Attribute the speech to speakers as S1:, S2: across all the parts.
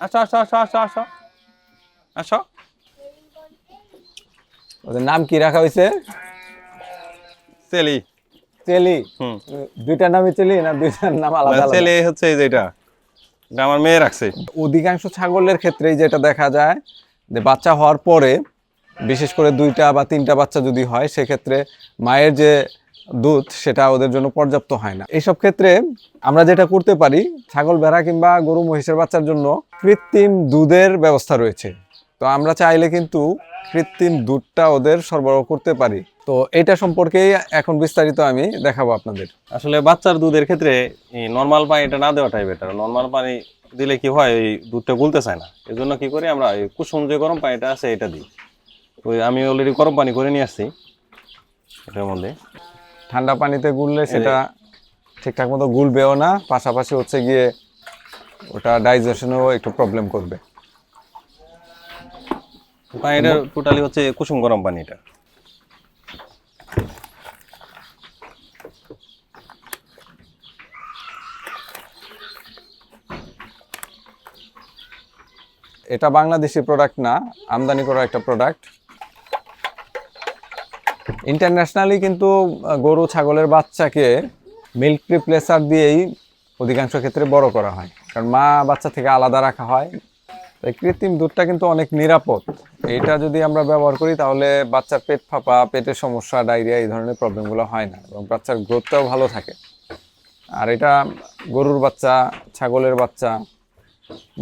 S1: আসো আসো আসো আসো আসো আসো।
S2: ওদের নাম কি রাখা হয়েছে?
S1: চেলি।
S2: চেলি।
S1: হুম।
S2: দুইটার নামই চেলি না দুইটার নাম
S1: না,
S2: আলাদা আলাদা?
S1: চেলি হচ্ছে এই যেটা, এটা আমার মেয়ে রাখছে।
S2: অধিকাংশ ছাগলের ক্ষেত্রেই যেটা দেখা যায় যে বাচ্চা হওয়ার পরে, বিশেষ করে দুইটা বা তিনটা বাচ্চা যদি হয়, সেক্ষেত্রে মায়ের যে দুধ সেটা ওদের জন্য পর্যাপ্ত হয় না। এইসব ক্ষেত্রে আমরা যেটা করতে পারি, ছাগল, ভেড়া কিংবা গরু, মহিষের বাচ্চার জন্য কৃত্রিম দুধের ব্যবস্থা রয়েছে। তো আমরা চাইলে কিন্তু কৃত্রিম দুধটা ওদের সরবরাহ করতে পারি। তো এটা সম্পর্কেই এখন বিস্তারিত আমি দেখাবো আপনাদের।
S1: আসলে বাচ্চার দুধের ক্ষেত্রে নর্মাল পানিটা না দেওয়াটাই বেটার। নর্মাল পানি দিলে কি হয়, ওই দুধটা গুলতে চায় না। এর জন্য কি করি আমরা, ওই কুসুম যে গরম পানিটা আছে এটা দিই। ওই আমি অলরেডি গরম পানি করে নিয়ে আসছি এটার মধ্যে।
S2: ঠান্ডা পানিতে গুললে সেটা ঠিকঠাক মতো গুলবেও না, পাশাপাশি হচ্ছে গিয়ে ওটা ডাইজেশনেও একটু প্রবলেম করবে।
S1: পানিটা টোটালি হচ্ছে কুসুম গরম পানি এটা।
S2: এটা বাংলাদেশি প্রোডাক্ট না, আমদানি করা একটা প্রোডাক্ট। ইন্টারন্যাশনালি কিন্তু গরু, ছাগলের বাচ্চাকে মিল্ক রিপ্লেসার দিয়েই অধিকাংশ ক্ষেত্রে বড় করা হয়, কারণ মা বাচ্চা থেকে আলাদা রাখা হয়। তাই কৃত্রিম দুধটা কিন্তু অনেক নিরাপদ। এটা যদি আমরা ব্যবহার করি তাহলে বাচ্চার পেট ফাঁপা, পেটের সমস্যা, ডায়রিয়া, এই ধরনের প্রবলেমগুলো হয় না, এবং বাচ্চার গ্রোথটাও ভালো থাকে। আর এটা গরুর বাচ্চা, ছাগলের বাচ্চা,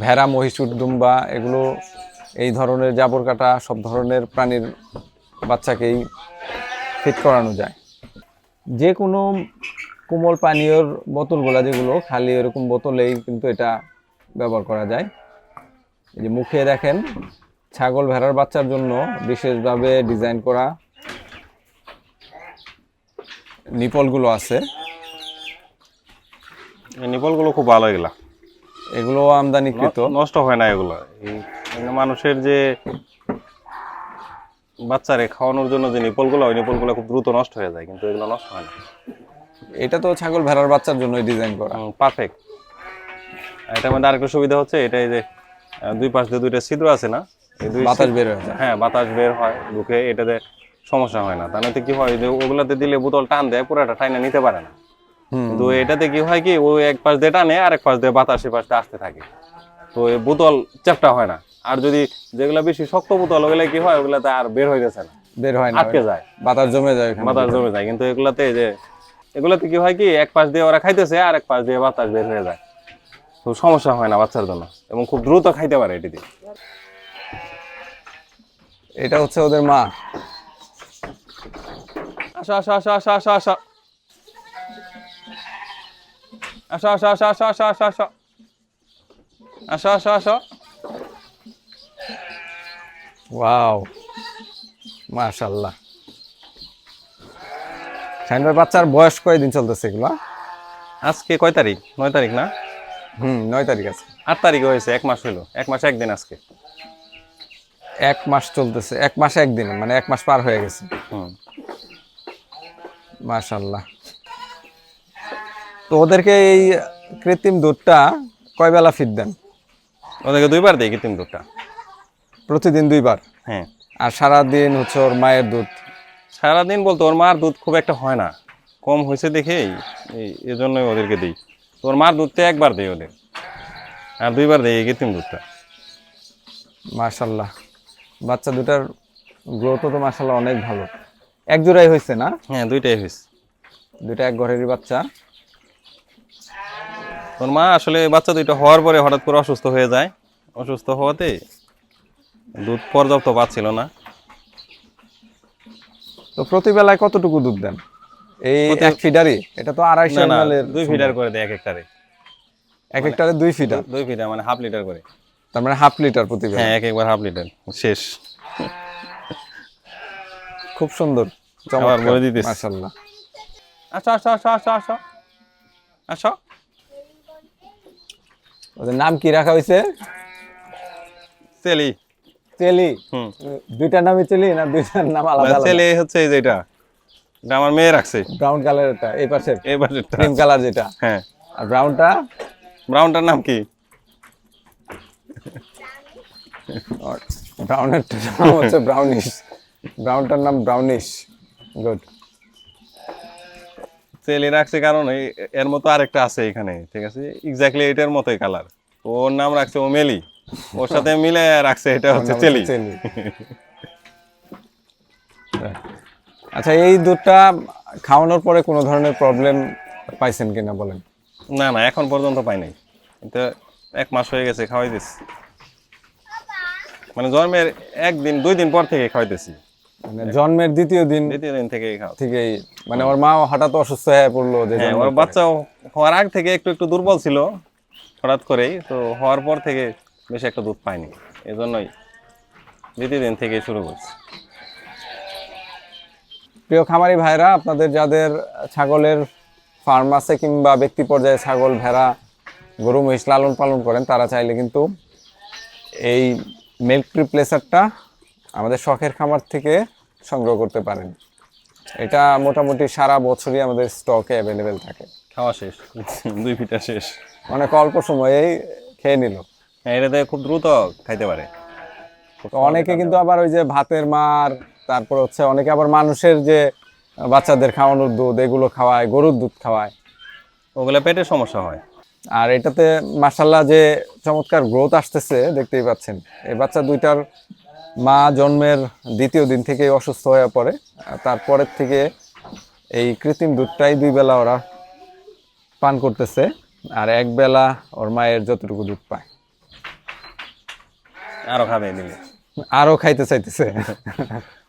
S2: ভেড়া, মহিষ, উট, দুম্বা, এগুলো এই ধরনের জাবর কাটা সব ধরনের প্রাণীর বাচ্চাকেই ফিট করানো যায়। যে কোনো কোমল পানীয়র বোতলগুলো যেগুলো খালি, এরকম বোতলেই কিন্তু এটা ব্যবহার করা যায়। এই যে মুখে দেখেন, ছাগল, ভেড়ার বাচ্চার জন্য বিশেষভাবে ডিজাইন করা নিপলগুলো আছে।
S1: এই নিপলগুলো খুব ভালো, এগুলা
S2: এগুলো আমদানিকৃত।
S1: নষ্ট হয় না এগুলো। এই মানুষের যে বাচ্চারে খাওয়ানোর জন্য যে নিপলগুলো, ওই নিপলগুলো খুব দ্রুত নষ্ট হয়ে যায়, কিন্তু এগুলো নষ্ট হয় না।
S2: এটা তো ছাগল, ভেড়ার বাচ্চার জন্যই ডিজাইন করা।
S1: পারফেক্ট। এটার মধ্যে আরেকটা সুবিধা হচ্ছে এটাই যে দুই পাশ দিয়ে দুইটা ছিদ্র আছে না, এই দুই
S2: বাতাস বের হয়ে যায়।
S1: হ্যাঁ, বাতাস বের হয় ঢুকে, এটাতে সমস্যা হয় না। তাহলে কি হয়, যে ওগুলাতে দিলে বোতল টান দেয়, পুরোটা টাইনা নিতে পারে না। কিন্তু এটাতে কি হয় কি, ওই এক পাশ দিয়ে টানে, আরেক পাশ দিয়ে বাতাস পাশ দিয়ে আসতে থাকে, তো এই বোতল চ্যাপটা হয় না। আর যদি যেগুলা বেশি শক্ত বোতল, ওগুলা কি হয়, ওগুলাতে আর বের হয়ে গেছে না,
S2: বের হয় না,
S1: আটকে যায়,
S2: বাতাস জমে যায়,
S1: বাতাস জমে যায়। কিন্তু এগুলাতে কি হয় কি, এক পাশ দিয়ে ওরা খাইতেছে, আর এক পাশ দিয়ে বাতাস বের হয়ে যায়, তো সমস্যা হয় না বাচ্চার জন্য, এবং খুব দ্রুত খাইতে পারে এটি দিয়ে।
S2: এটা হচ্ছে ওদের মা।
S1: আসো আসো আসো আসো আসো আসো আসো আসো আসো আসো আসো আসো আসো আসো আসো আসো।
S2: ওয়াও, মাশাআল্লাহ। শাহিন ভাই, বাচ্চার বয়স কয়দিন চলতেছে এগুলো?
S1: আজকে কয় তারিখ? 9 তারিখ না?
S2: 9 তারিখ আছে।
S1: 8 তারিখে হয়েছে, 1 মাস হইলো, 1 মাস 1 দিন আজকে।
S2: 1 মাস চলতেছে, 1 মাস 1 দিন, মানে 1 মাস পার হয়ে গেছে।
S1: হুম।
S2: মাশাআল্লাহ। তো ওদেরকে এই কৃত্রিম দুধটা কয় বেলা ফিড দেন?
S1: ওদেরকে 2 বার দিই কৃত্রিম দুধটা।
S2: প্রতিদিন 2 বার?
S1: হ্যাঁ।
S2: আর সারাদিন হচ্ছে ওর মায়ের দুধ?
S1: সারাদিন বলতে ওর মার দুধ খুব একটা হয় না, কম হয়েছে দেখেই এই জন্যই ওদেরকে দিই। তো ওর মার দুধটা 1 বার দিই ওদের, আর 2 বার দিই এই কৃত্রিম দুধটা।
S2: মাশাআল্লাহ, বাচ্চা দুটার গ্রোথও তো মাশাআল্লাহ অনেক ভালো। এক জোড়াই হয়েছে না?
S1: হ্যাঁ, দুইটাই হয়েছে।
S2: দুইটা এক ঘরেরই বাচ্চা।
S1: ওর মা আসলে বাচ্চা দুইটা হওয়ার পরে হঠাৎ করে অসুস্থ হয়ে যায়, অসুস্থ হওয়াতে দুধ পর্যাপ্ত পাচ্ছিল না।
S2: তো প্রতি বেলায় কতটুকু দুধ দেন এই এক ফিডারই? এটা তো 250
S1: না না,
S2: ml এর
S1: 2 ফিডার করে দেয় এক একটারে।
S2: এক একটারে 2 ফিডার?
S1: 2 ফিডার মানে হাফ লিটার করে।
S2: তার মানে হাফ লিটার প্রতি বেলা?
S1: হ্যাঁ, একবার হাফ লিটার শেষ।
S2: খুব সুন্দর,
S1: আবার
S2: চমৎকার,
S1: বলে দিতেছি।
S2: মাশাআল্লাহ।
S1: আসো আসো আসো আসো আসো আসো।
S2: ওদের নাম কি রাখা হয়েছে?
S1: চেলি।
S2: চেলি।
S1: হুম।
S2: দুইটার নামই চেলি না দুইটার নাম আলাদা আলাদা?
S1: চেলি হচ্ছে এই যেটা, এটা আমার মেয়ে রাখছে।
S2: ব্রাউন কালারটা এই পাশে,
S1: এবার
S2: ক্রিম কালার যেটা।
S1: হ্যাঁ।
S2: আর ব্রাউনটা?
S1: ব্রাউনটার নাম কি?
S2: ব্রাউনেরটার নাম হচ্ছে ব্রাউনিশ, ব্রাউনটার নাম ব্রাউনিশ। গুড।
S1: চেলি রাখছে কারণ এর মতো আরেকটা আছে এখানে, ঠিক আছে, এক্স্যাক্টলি এটার মতোই কালার, ওর নাম রাখছে ও মেলি, ওর সাথে মিলে রাখছে এটা হচ্ছে চেলি।
S2: আচ্ছা, এই দুধটা খাওয়ানোর পরে কোনো ধরনের প্রবলেম পাইছেন কিনা বলেন?
S1: না না, এখন পর্যন্ত পাই নাই, কিন্তু 1 মাস হয়ে গেছে খাওয়াই দিচ্ছি, মানে জন্মের 1 দিন 2 দিন পর থেকে খাওয়াইতেছি,
S2: মানে জন্মের দ্বিতীয় দিন
S1: দ্বিতীয় দিন থেকেই খাওয়া।
S2: থেকেই, মানে ওর মা হঠাৎ অসুস্থ হয়ে পড়লো যে
S1: হ্যাঁ,
S2: জন্মের
S1: ওর
S2: পরে।
S1: বাচ্চা হওয়ার আগ থেকে একটু একটু দুর্বল ছিল, হঠাৎ করেই তো হওয়ার পর থেকে বেশি একটা দুধ পাইনি, এই জন্যই দ্বিতীয় দিন থেকেই শুরু করছি।
S2: প্রিয় খামারি ভাইরা, আপনাদের যাদের ছাগলের ফার্ম আছে কিংবা ব্যক্তি পর্যায়ে ছাগল, ভেড়া, গরু, মহিষ লালন পালন করেন, তারা চাইলে কিন্তু এই মিল্ক রিপ্লেসারটা আমাদের শখের খামার থেকে সংগ্রহ করতে পারেন। এটা মোটামুটি সারা বছরই আমাদের স্টকে অ্যাভেলেবেল থাকে।
S1: খাওয়া শেষ 2 ফিটা শেষ,
S2: অনেক অল্প সময়েই খেয়ে নিল।
S1: হ্যাঁ, এটাতে খুব দ্রুত খাইতে পারে।
S2: তো অনেকে কিন্তু আবার ওই যে ভাতের মার, তারপর হচ্ছে অনেকে আবার মানুষের যে বাচ্চাদের খাওয়ানোর দুধ, এগুলো খাওয়ায়, গরুর দুধ খাওয়ায়,
S1: ওগুলা পেটের সমস্যা হয়।
S2: আর এটাতে মাশাআল্লাহ যে চমৎকার গ্রোথ আসতেছে দেখতেই পাচ্ছেন। এই বাচ্চা দুইটার মা জন্মের দ্বিতীয় দিন থেকেই অসুস্থ হয়ে পড়ে, আর তারপরের থেকে এই কৃত্রিম দুধটাই 2 বেলা ওরা পান করতেছে, আর 1 বেলা ওর মায়ের যতটুকু দুধ পায়।
S1: আরো খাবে দিলে,
S2: আরো খাইতে চাইতেছে।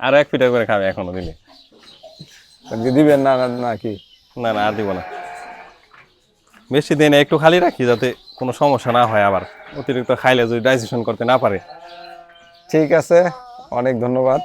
S1: আরো 1 ফিটা করে খাবে এখনো দিলে।
S2: দিবেন না নাকি?
S1: না না, আর দিব না, বেশি দিন একটু খালি রাখি যাতে কোনো সমস্যা না হয়, আবার অতিরিক্ত খাইলে যদি ডাইজেশন করতে না পারে।
S2: ঠিক আছে, অনেক ধন্যবাদ।